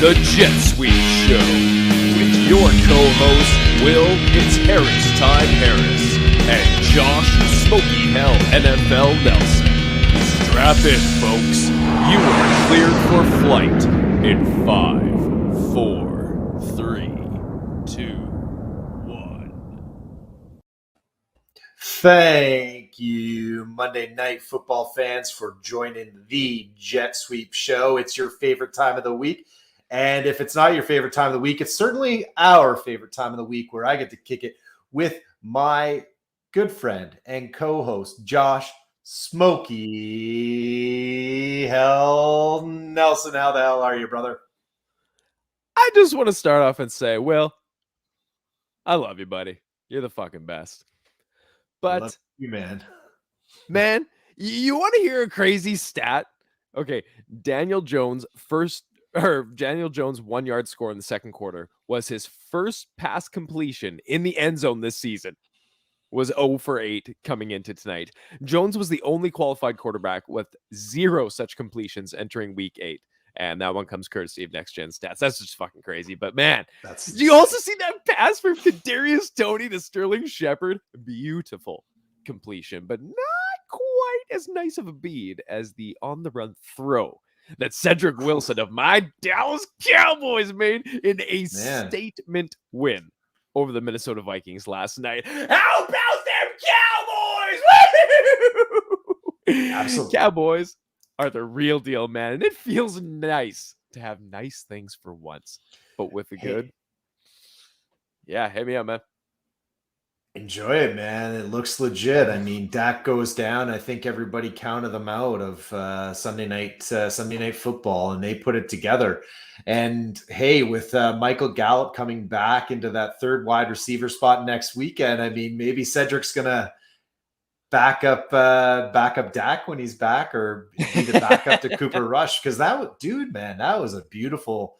The Jet Sweep Show with your co-hosts Will It's Harris Time Harris and Josh Smoky Hell NFL Nelson. Strap in, folks. You are cleared for flight in 5, 4, 3, 2, 1. Thank you, Monday Night Football fans, for joining the Jet Sweep Show. It's your favorite time of the week. And if it's not your favorite time of the week, it's certainly our favorite time of the week, where I get to kick it with my good friend and co-host, Josh Smoky Hell Nelson. How the hell are you, brother? I just want to start off and say, Will, I love you, buddy. You're the fucking best. But, love you, man, you want to hear a crazy stat? Okay, Daniel Jones' 1-yard score in the second quarter was his first pass completion in the end zone this season. Was 0 for 8 coming into tonight. Jones was the only qualified quarterback with 0 such completions entering week 8. And that one comes courtesy of Next Gen Stats. That's just fucking crazy. But man, did you also see that pass from Kadarius Toney to Sterling Shepard? Beautiful completion, but not quite as nice of a bead as the on-the-run throw that Cedric Wilson of my Dallas Cowboys made in a statement win over the Minnesota Vikings last night. How about them Cowboys? Woo! Absolutely. Cowboys are the real deal, man. And it feels nice to have nice things for once, but with the good. Yeah, hit me up, man. Enjoy it, man. It looks legit. I mean, Dak goes down. I think everybody counted them out of Sunday night football, and they put it together. And hey, with Michael Gallup coming back into that third wide receiver spot next weekend, I mean, maybe Cedric's gonna back up Dak when he's back, or be the backup to Cooper Rush, because that was a beautiful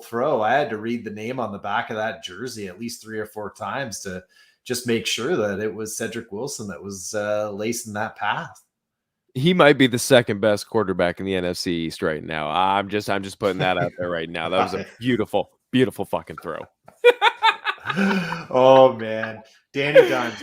throw. I had to read the name on the back of that jersey at least 3 or 4 times to just make sure that it was Cedric Wilson that was lacing that path. He might be the second best quarterback in the NFC East right now. I'm just putting that out there right now. That was a beautiful fucking throw. Oh man, Danny Dimes,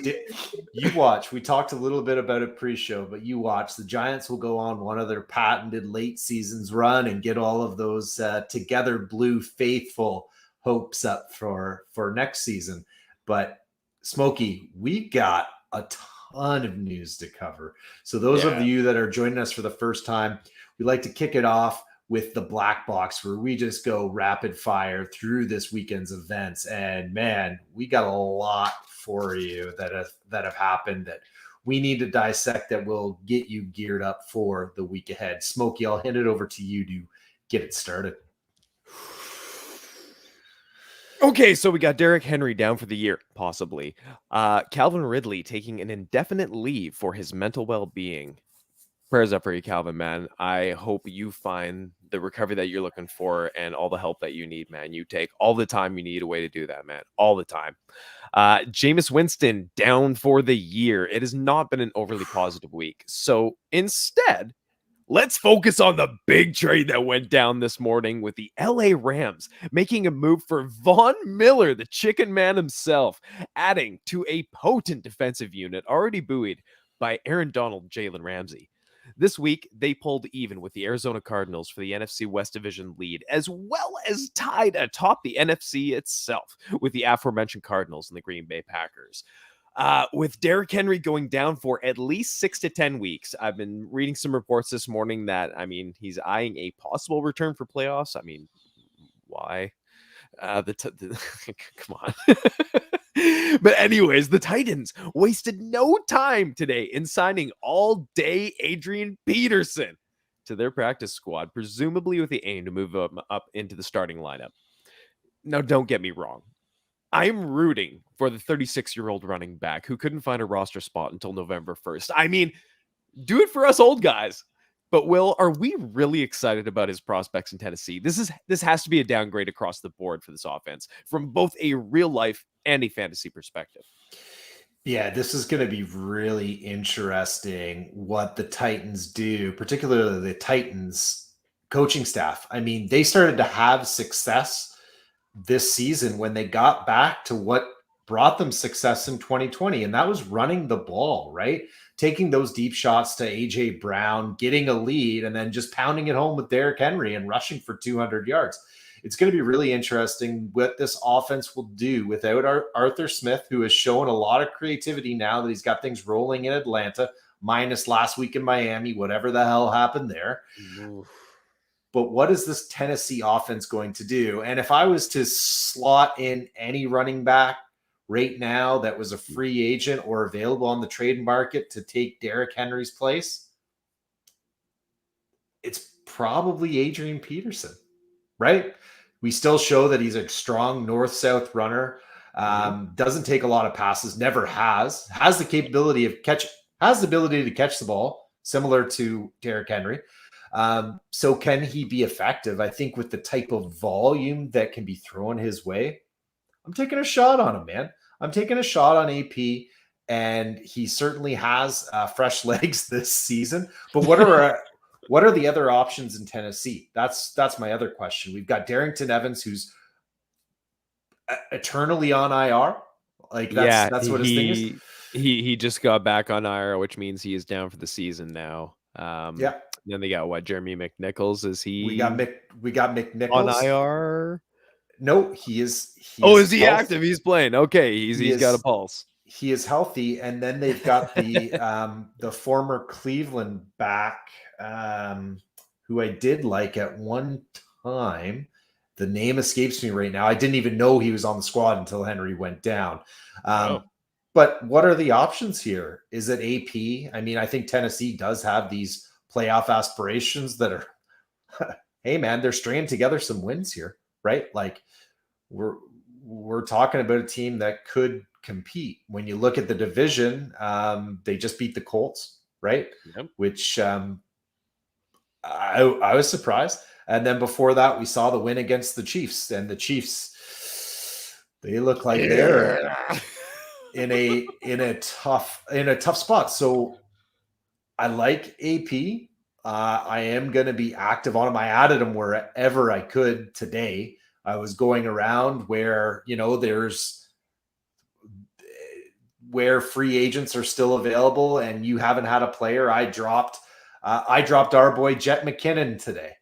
you watch. We talked a little bit about it pre-show, but you watch. The Giants will go on one of their patented late seasons run and get all of those Together Blue faithful hopes up for next season. But Smokey, we got a ton of news to cover. So those of you that are joining us for the first time, we like to kick it off with the black box, where we just go rapid fire through this weekend's events. And man, we got a lot for you that have happened that we need to dissect, that will get you geared up for the week ahead. Smokey, I'll hand it over to you to get it started. Okay, so we got Derrick Henry down for the year, possibly. Calvin Ridley taking an indefinite leave for his mental well-being. Prayers up for you, Calvin, man. I hope you find the recovery that you're looking for and all the help that you need, man. You take all the time you need away to do that, man. All the time. Jameis Winston down for the year. It has not been an overly positive week. So instead, let's focus on the big trade that went down this morning with the LA Rams making a move for Von Miller, the chicken man himself, adding to a potent defensive unit already buoyed by Aaron Donald and Jalen Ramsey. This week, they pulled even with the Arizona Cardinals for the NFC West Division lead, as well as tied atop the NFC itself with the aforementioned Cardinals and the Green Bay Packers. With Derrick Henry going down for at least 6 to 10 weeks, I've been reading some reports this morning that, he's eyeing a possible return for playoffs. Why? Come on. But anyways, the Titans wasted no time today in signing all-day Adrian Peterson to their practice squad, presumably with the aim to move him up into the starting lineup. Now, don't get me wrong. I'm rooting for the 36-year-old running back who couldn't find a roster spot until November 1st. Do it for us old guys. But Will, are we really excited about his prospects in Tennessee? This has to be a downgrade across the board for this offense from both a real life and a fantasy perspective. Yeah, this is going to be really interesting what the Titans do, particularly the Titans coaching staff. I mean, they started to have success this season when they got back to what brought them success in 2020, and that was running the ball, right? Taking those deep shots to AJ Brown, getting a lead, and then just pounding it home with Derrick Henry and rushing for 200 yards. It's going to be really interesting what this offense will do without Arthur Smith, who has shown a lot of creativity now that he's got things rolling in Atlanta, minus last week in Miami, whatever the hell happened there. Oof. But what is this Tennessee offense going to do? And if I was to slot in any running back right now that was a free agent or available on the trade market to take Derrick Henry's place, it's probably Adrian Peterson, right? We still show that he's a strong north-south runner. Doesn't take a lot of passes, never has the capability of has the ability to catch the ball, similar to Derrick Henry. So can he be effective? I think with the type of volume that can be thrown his way, I'm taking a shot on him, man. I'm taking a shot on AP, and he certainly has fresh legs this season. But what are the other options in Tennessee? That's my other question. We've got Darrington Evans, who's eternally on IR. Like that's what his thing is. He just got back on IR, which means he is down for the season now. Yeah. Then they got Jeremy McNichols. Is he? We got McNichols on IR. No, he is. Is he active? He's playing. Okay, he's got a pulse. He is healthy, and then they've got the former Cleveland back, who I did like at one time. The name escapes me right now. I didn't even know he was on the squad until Henry went down. But what are the options here? Is it AP? I mean, I think Tennessee does have these playoff aspirations that are, hey man, they're stringing together some wins here, right? Like we're talking about a team that could compete. When you look at the division, they just beat the Colts, right? Yep. Which I was surprised. And then before that, we saw the win against the Chiefs, and the Chiefs, they look like they're in a tough spot. So I like AP. I am going to be active on him. I added him wherever I could today. I was going around where, where free agents are still available and you haven't had a player. I dropped our boy Jet McKinnon today.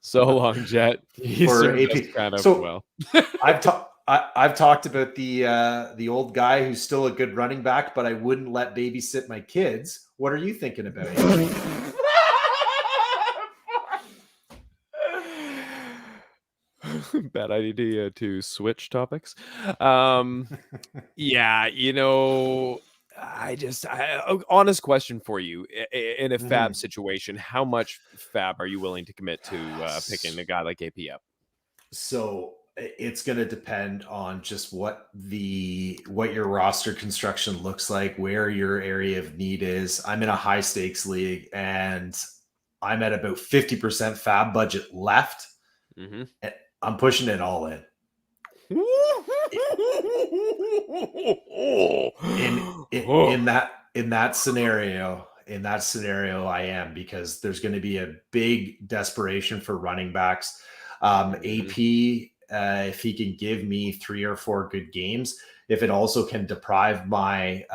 So long, Jet. For AP. So I've talked about the old guy who's still a good running back, but I wouldn't let babysit my kids. What are you thinking about it? Bad idea to switch topics. Yeah, honest question for you. In a fab situation, how much fab are you willing to commit to picking a guy like AP up? So it's going to depend on just what your roster construction looks like, where your area of need is. I'm in a high stakes league and I'm at about 50% fab budget left. And I'm pushing it all in. In that scenario, I am, because there's going to be a big desperation for running backs. AP, if he can give me 3 or 4 good games, if it also can deprive my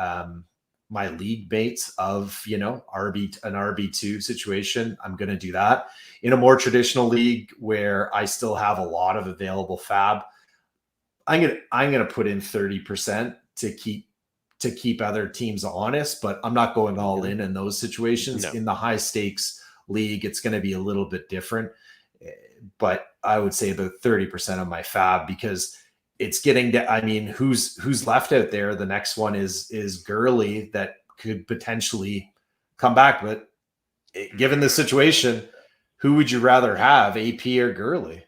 my league mates of an RB2 situation, I'm going to do that. In a more traditional league where I still have a lot of available fab, I'm gonna put in 30% to keep other teams honest, but I'm not going all in those situations. No. In the high stakes league, it's going to be a little bit different, but I would say about 30% of my fab, because it's getting to, I mean, who's left out there? The next one is Gurley, that could potentially come back, but given the situation, who would you rather have, AP or Gurley?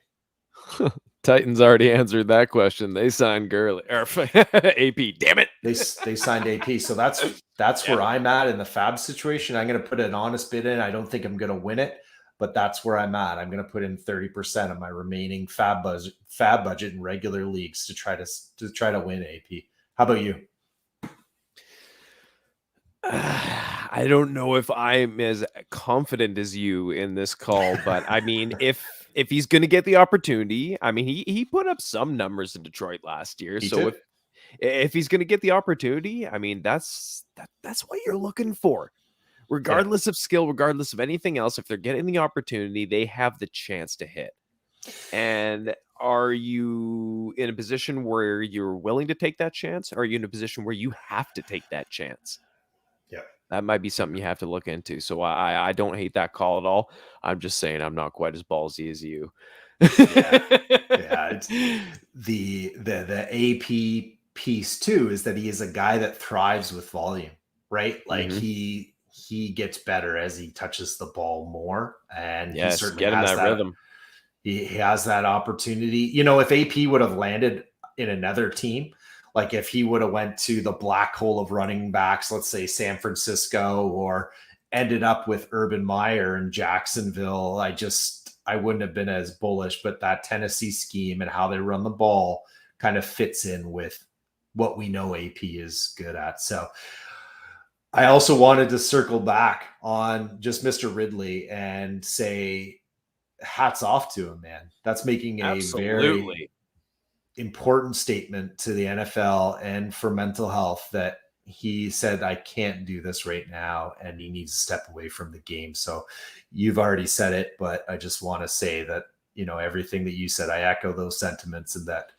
Titans already answered that question. They signed Gurley or AP. Damn it, they signed AP. So that's where I'm at in the fab situation. I'm going to put an honest bid in. I don't think I'm going to win it, but that's where I'm at. I'm going to put in 30% of my remaining fab budget in regular leagues to try to win AP. How about you? I don't know if I'm as confident as you in this call, but I mean, if he's going to get the opportunity, I mean, he put up some numbers in Detroit last year. He So did. if he's going to get the opportunity, I mean, that's what you're looking for. Regardless of skill, regardless of anything else, if they're getting the opportunity, they have the chance to hit. And are you in a position where you're willing to take that chance? Or are you in a position where you have to take that chance? Yeah. That might be something you have to look into. So I don't hate that call at all. I'm just saying I'm not quite as ballsy as you. Yeah. It's the AP piece too is that he is a guy that thrives with volume, right? Like he gets better as he touches the ball more, and he certainly get him has that rhythm. He has that opportunity. You know, if AP would have landed in another team, like if he would have went to the black hole of running backs, let's say San Francisco, or ended up with Urban Meyer in Jacksonville, I wouldn't have been as bullish. But that Tennessee scheme and how they run the ball kind of fits in with what we know AP is good at. So I also wanted to circle back on just Mr. Ridley and say hats off to him, man. That's making a very important statement to the NFL and for mental health, that he said, I can't do this right now, and he needs to step away from the game. So you've already said it, but I just want to say that, you know, everything that you said, I echo those sentiments, and that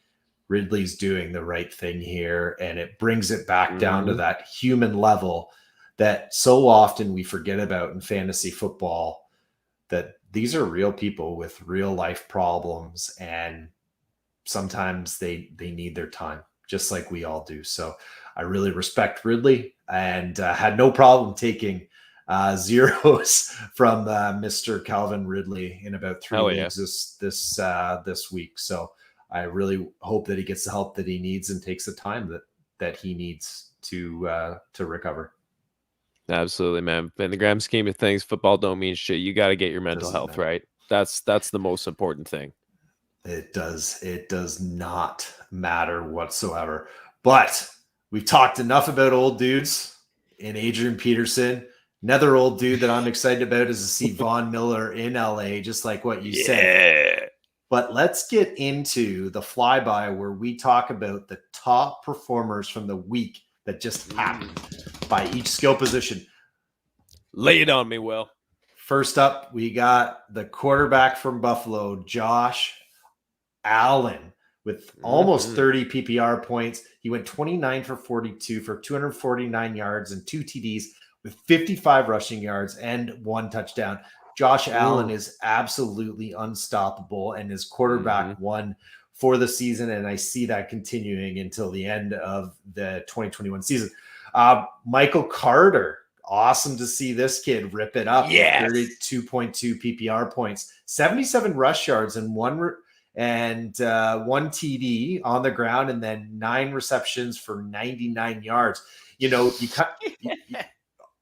Ridley's doing the right thing here. And it brings it back down to that human level that so often we forget about in fantasy football, that these are real people with real life problems, and sometimes they need their time, just like we all do. So I really respect Ridley, and had no problem taking zeros from Mr. Calvin Ridley in about 3 weeks this week. So I really hope that he gets the help that he needs and takes the time that he needs to recover. Absolutely, man. In the grand scheme of things, football don't mean shit. You got to get your mental health right. That's the most important thing. It does not matter whatsoever. But we've talked enough about old dudes in Adrian Peterson. Another old dude that I'm excited about is to see Von Miller in LA, just like what you said. But let's get into the flyby where we talk about the top performers from the week that just happened by each skill position. Lay it on me, Will. First up, we got the quarterback from Buffalo, Josh Allen, with almost 30 PPR points. He went 29 for 42 for 249 yards and 2 TDs with 55 rushing yards and 1 touchdown. Josh Allen is absolutely unstoppable and is quarterback one for the season, and I see that continuing until the end of the 2021 season. Michael Carter, awesome to see this kid rip it up. Yes. 32.2 PPR points, 77 rush yards, and one TD on the ground, and then 9 receptions for 99 yards. You know,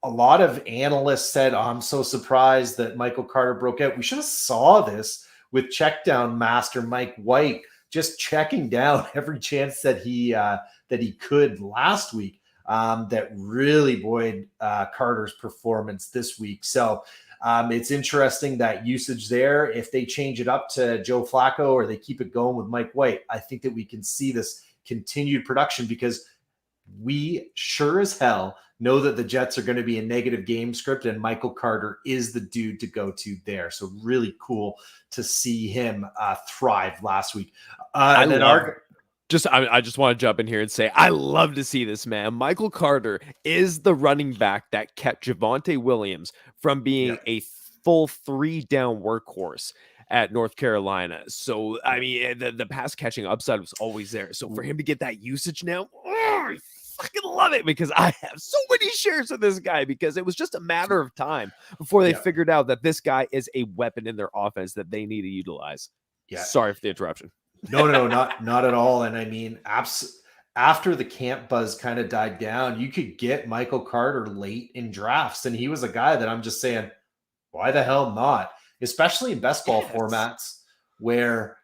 a lot of analysts said, I'm so surprised that Michael Carter broke out. We should have saw this with check down master Mike White, just checking down every chance that he could last week. That really buoyed Carter's performance this week. So it's interesting that usage there. If they change it up to Joe Flacco or they keep it going with Mike White, I think that we can see this continued production, because we sure as hell know that the Jets are going to be a negative game script, and Michael Carter is the dude to go to there. So really cool to see him thrive last week. I just want to jump in here and say, I love to see this, man. Michael Carter is the running back that kept Javonte Williams from being a full 3-down workhorse at North Carolina. So, I mean, the pass catching upside was always there. So for him to get that usage now, I fucking love it, because I have so many shares of this guy, because it was just a matter of time before they figured out that this guy is a weapon in their offense that they need to utilize. Yeah. Sorry for the interruption. No, not at all. And I mean, after the camp buzz kind of died down, you could get Michael Carter late in drafts. And he was a guy that I'm just saying, why the hell not? Especially in best ball formats where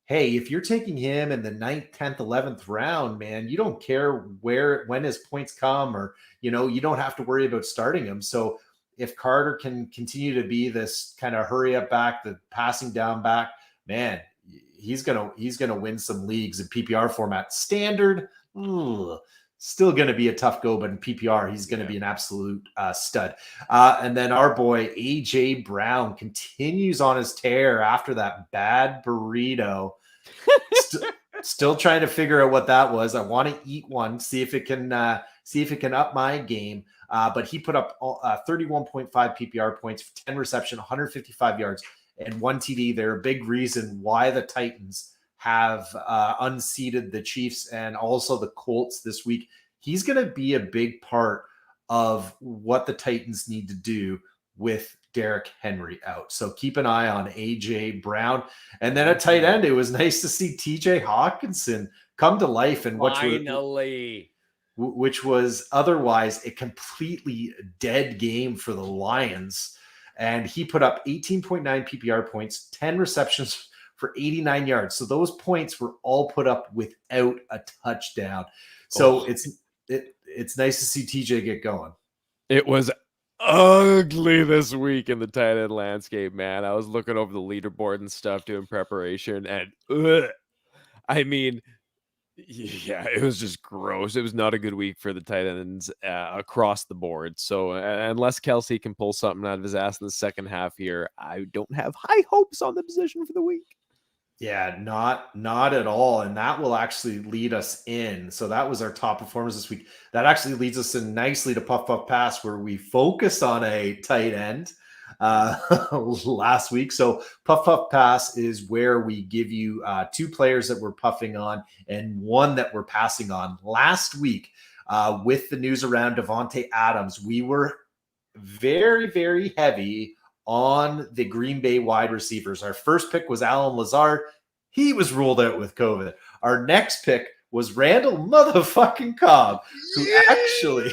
hey, if you're taking him in the 9th, 10th, 11th round, man, you don't care when his points come, or, you don't have to worry about starting him. So if Carter can continue to be this kind of hurry up back, the passing down back, man, he's gonna win some leagues in PPR format. Standard, still going to be a tough go, but in PPR, he's going to be an absolute stud. And then our boy AJ Brown continues on his tear after that bad burrito. Still trying to figure out what that was. I want to eat one, see if it can up my game. But he put up 31.5 PPR points for 10 reception, 155 yards, and 1 TD. They're a big reason why the Titans have unseated the Chiefs and also the Colts this week. He's going to be a big part of what the Titans need to do with Derrick Henry out. So keep an eye on AJ Brown. And then at tight end, it was nice to see TJ Hawkinson come to life, and which was otherwise a completely dead game for the Lions. And he put up 18.9 PPR points, 10 receptions for 89 yards. So those points were all put up without a touchdown. So it's nice to see TJ get going. It was ugly this week in the tight end landscape, man. I was looking over the leaderboard and stuff doing preparation, and I mean, yeah, it was just gross. It was not a good week for the tight ends across the board. So unless Kelsey can pull something out of his ass in the second half here, I don't have high hopes on the position for the week. Yeah, not at all. And that will actually lead us in. So that was our top performers this week. That actually leads us in nicely to Puff Puff Pass, where we focused on a tight end last week. So Puff Puff Pass is where we give you 2 players that we're puffing on and 1 that we're passing on. Last week, with the news around Davante Adams, we were very, very heavy on the Green Bay wide receivers. Our first pick was Alan Lazard. He was ruled out with COVID. Our next pick was Randall motherfucking Cobb, who actually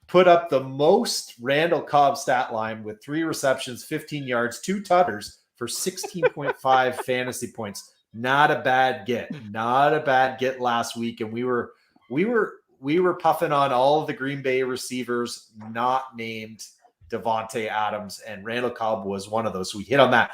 put up the most Randall Cobb stat line with 3 receptions, 15 yards, 2 tutters for 16.5 fantasy points. Not a bad get. Not a bad get last week. And we were puffing on all of the Green Bay receivers not named Davante Adams, and Randall Cobb was one of those. So we hit on that.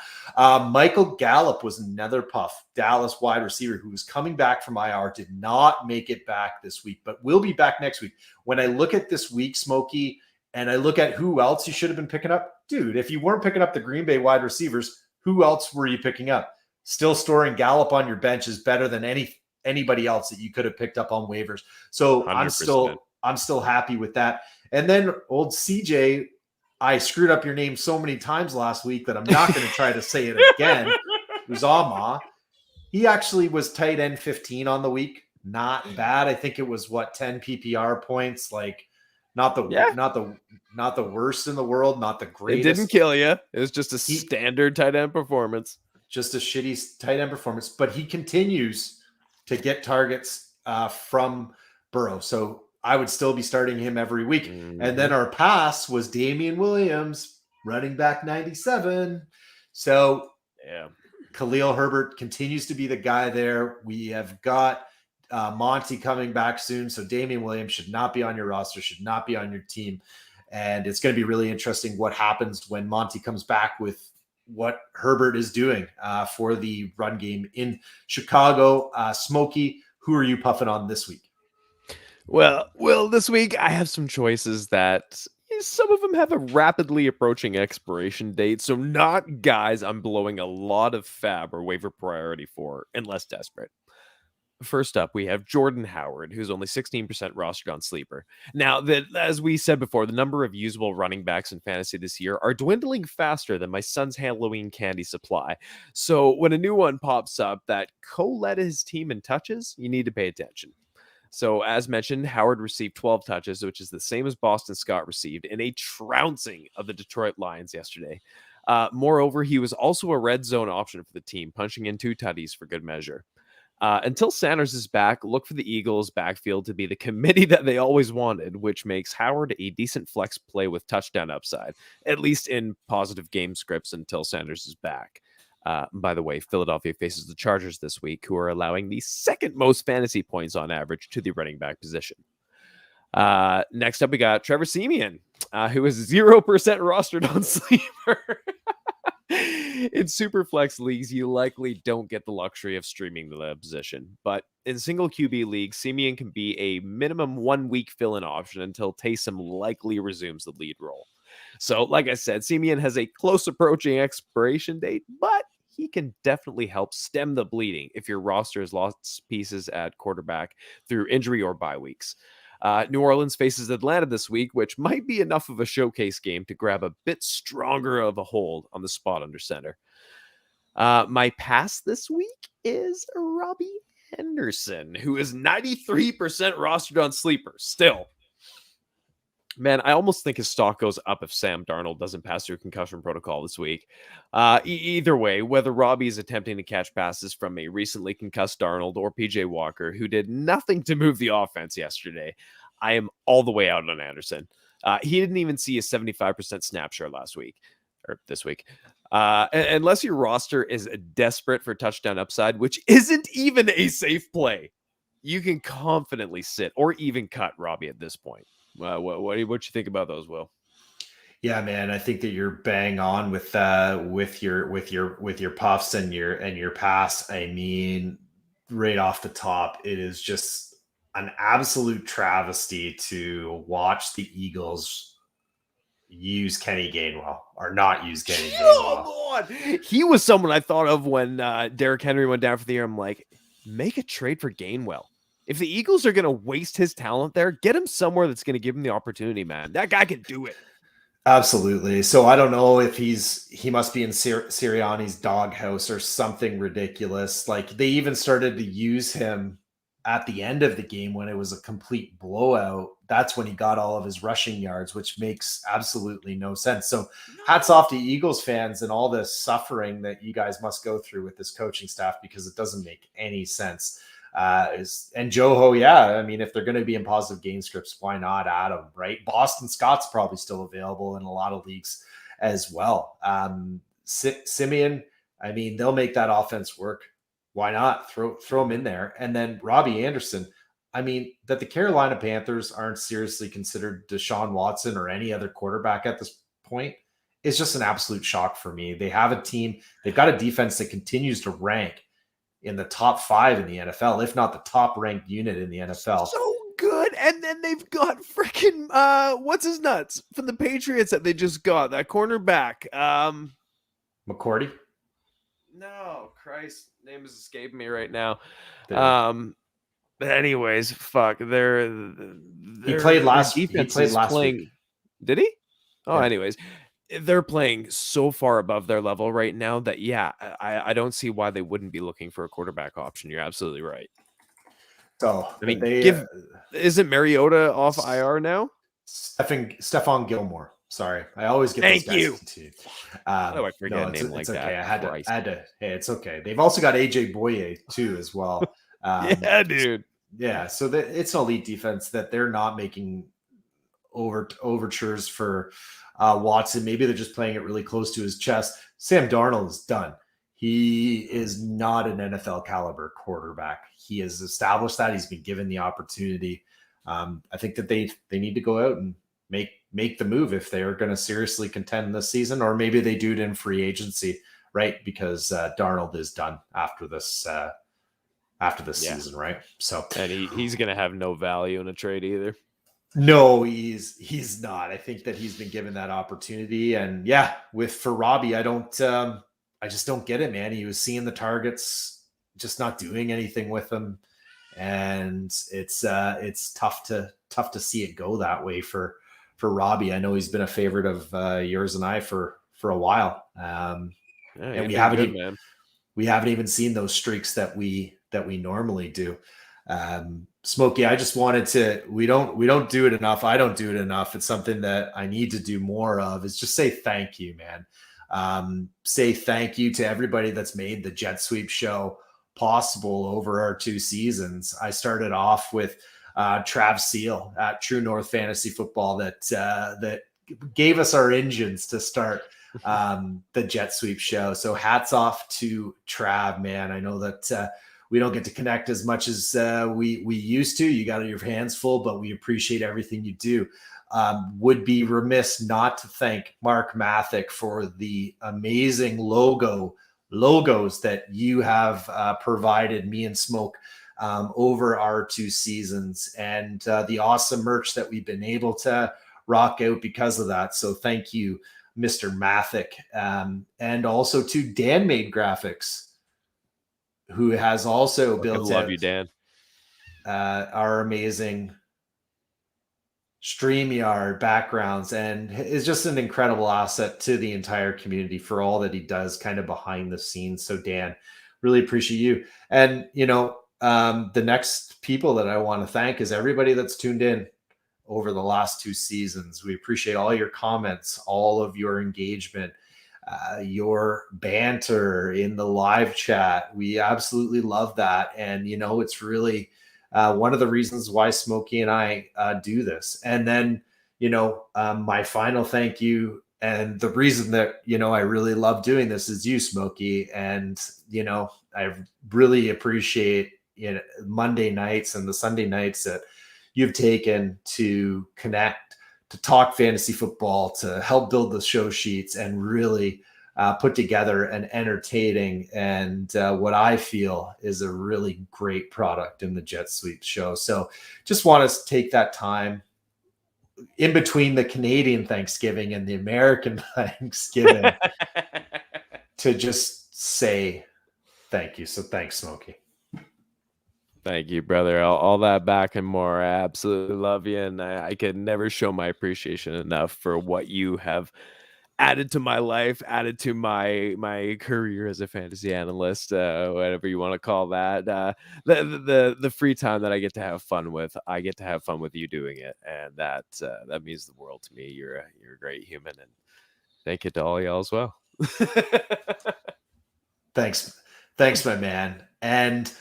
Michael Gallup was another puff. Dallas wide receiver who was coming back from IR, did not make it back this week, but will be back next week. When I look at this week, Smokey, and I look at who else you should have been picking up, dude, if you weren't picking up the Green Bay wide receivers, who else were you picking up? Still storing Gallup on your bench is better than anybody else that you could have picked up on waivers. So 100%. I'm still happy with that. And then old CJ, I screwed up your name so many times last week that I'm not going to try to say it again. Uzama. He actually was tight end 15 on the week. Not bad. I think it was 10 PPR points. Like not the worst in the world, not the greatest. It didn't kill you. It was just a standard tight end performance. Just a shitty tight end performance. But he continues to get targets from Burrow. So I would still be starting him every week. Mm-hmm. And then our pass was Damien Williams, running back 97. So Khalil Herbert continues to be the guy there. We have got Monty coming back soon. So Damien Williams should not be on your roster, should not be on your team. And it's going to be really interesting what happens when Monty comes back with what Herbert is doing for the run game in Chicago. Smokey, who are you puffing on this week? Well, this week I have some choices that some of them have a rapidly approaching expiration date, so not guys I'm blowing a lot of fab or waiver priority for, unless desperate. First up, we have Jordan Howard, who's only 16% rostered on Sleeper. Now, as we said before, the number of usable running backs in fantasy this year are dwindling faster than my son's Halloween candy supply. So when a new one pops up that co-led his team in touches, you need to pay attention. So, as mentioned, Howard received 12 touches, which is the same as Boston Scott received in a trouncing of the Detroit Lions yesterday. Moreover, he was also a red zone option for the team, punching in 2 tutties for good measure. Until Sanders is back, look for the Eagles' backfield to be the committee that they always wanted, which makes Howard a decent flex play with touchdown upside, at least in positive game scripts until Sanders is back. By the way, Philadelphia faces the Chargers this week, who are allowing the second most fantasy points on average to the running back position. Next up, we got Trevor Siemian, who is 0% rostered on Sleeper. In Superflex leagues, you likely don't get the luxury of streaming the position, but in single QB leagues, Siemian can be a minimum 1 week fill-in option until Taysom likely resumes the lead role. So, like I said, Siemian has a close approaching expiration date, but he can definitely help stem the bleeding if your roster has lost pieces at quarterback through injury or bye weeks. New Orleans faces Atlanta this week, which might be enough of a showcase game to grab a bit stronger of a hold on the spot under center. My pass this week is Robbie Henderson, who is 93% rostered on Sleeper. Still, man, I almost think his stock goes up if Sam Darnold doesn't pass through concussion protocol this week. Either way, whether Robbie is attempting to catch passes from a recently concussed Darnold or PJ Walker, who did nothing to move the offense yesterday, I am all the way out on Anderson. He didn't even see a 75% snap share last week or this week. Unless your roster is desperate for touchdown upside, which isn't even a safe play, you can confidently sit or even cut Robbie at this point. What you think about those, Will? Yeah, man, I think that you're bang on with your puffs and your pass. I mean, right off the top, it is just an absolute travesty to watch the Eagles use Kenny Gainwell or not use Kenny Gainwell. Oh, God. He was someone I thought of when Derrick Henry went down for the year. I'm like, make a trade for Gainwell. If the Eagles are going to waste his talent there, get him somewhere that's going to give him the opportunity, man. That guy can do it. Absolutely. So I don't know if he must be in Sirianni's doghouse or something ridiculous. Like they even started to use him at the end of the game when it was a complete blowout. That's when he got all of his rushing yards, which makes absolutely no sense. So hats off to Eagles fans and all the suffering that you guys must go through with this coaching staff, because it doesn't make any sense. And Joho, yeah, I mean, if they're going to be in positive game scripts, why not add them, right? Boston Scott's probably still available in a lot of leagues as well. Siemian, I mean, they'll make that offense work. Why not throw him in there? And then Robbie Anderson, I mean, that the Carolina Panthers aren't seriously considered Deshaun Watson or any other quarterback at this point is just an absolute shock for me. They have a team, they've got a defense that continues to rank in the top 5 in the NFL, if not the top ranked unit in the NFL. So good. And then they've got freaking what's his nuts from the Patriots that they just got, that cornerback. McCourty? No, Christ, name is escaping me right now. But anyways, fuck. He played last week. Did he? Oh, yeah. Anyways. They're playing so far above their level right now that, yeah, I don't see why they wouldn't be looking for a quarterback option. You're absolutely right. So, I mean, isn't Mariota off IR now? Stephon Gilmore. Sorry, I always get those guys confused. How do I forget a name like it's that? Okay. I had to. Hey, it's okay. They've also got AJ Boye too as well. Yeah, dude. Yeah, so it's an elite defense that they're not making overtures for Watson. Maybe they're just playing it really close to his chest. Sam Darnold is done. He is not an NFL caliber quarterback. He has established that. He's been given the opportunity. I think that they need to go out and make the move if they are going to seriously contend this season, or maybe they do it in free agency, right? Because Darnold is done after this season, right? So, and he's going to have no value in a trade either. No, he's not. I think that he's been given that opportunity, and yeah, for Robbie, I just don't get it, man. He was seeing the targets, just not doing anything with them, and it's tough to see it go that way for Robbie. I know he's been a favorite of yours and I for a while, and we haven't even seen those streaks that we normally do. Smokey, I just wanted to, we don't do it enough. I don't do it enough. It's something that I need to do more of, is just say thank you, man. Say thank you to everybody that's made the Jet Sweep show possible over our 2 seasons. I started off with Trav Seal at True North Fantasy Football that gave us our engines to start the Jet Sweep show. So hats off to Trav, man. I know that we don't get to connect as much as we used to. You got your hands full, but we appreciate everything you do. Would be remiss not to thank Mark Mathick for the amazing logos that you have provided me and Smoke over our 2 seasons, and the awesome merch that we've been able to rock out because of that. So thank you, Mr. Mathick, and also to Dan Made Graphics, who has also built love you, Dan. our amazing StreamYard backgrounds, and is just an incredible asset to the entire community for all that he does kind of behind the scenes. So Dan, really appreciate you. And, the next people that I want to thank is everybody that's tuned in over the last 2 seasons. We appreciate all your comments, all of your engagement, your banter in the live chat. We absolutely love that. And, it's really one of the reasons why Smokey and I do this. And then, my final thank you, and the reason that, I really love doing this is you, Smokey. And, I really appreciate Monday nights and the Sunday nights that you've taken to connect, to talk fantasy football, to help build the show sheets, and really put together an entertaining and what I feel is a really great product in the Jet Sweep show. So just want to take that time in between the Canadian Thanksgiving and the American Thanksgiving to just say thank you. So thanks, Smokey. Thank you, brother. All that back and more. I absolutely love you, and I can never show my appreciation enough for what you have added to my life, added to my career as a fantasy analyst, whatever you want to call that. The free time that I get to have fun with, I get to have fun with you doing it, and that means the world to me. You're a great human, and thank you to all y'all as well. Thanks, my man. And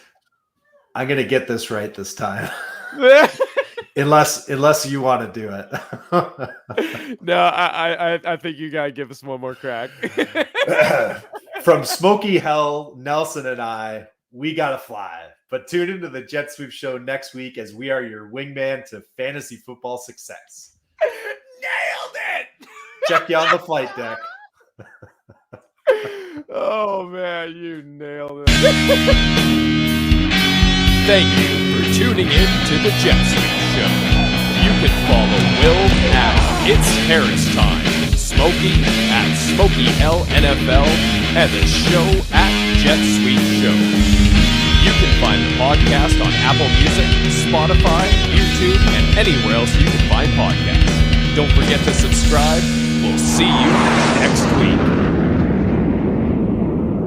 I'm gonna get this right this time. Unless you want to do it. No, I think you gotta give us one more crack. From Smoky Hell, Nelson and I, we gotta fly. But tune into the Jet Sweep show next week as we are your wingman to fantasy football success. Nailed it! Check you on the flight deck. Oh man, you nailed it. Thank you for tuning in to the Jet Sweep show. You can follow Will at It's Harris Time, Smokey at Smokey L NFL, and the show at Jet Sweep Show. You can find the podcast on Apple Music, Spotify, YouTube, and anywhere else you can find podcasts. Don't forget to subscribe. We'll see you next week.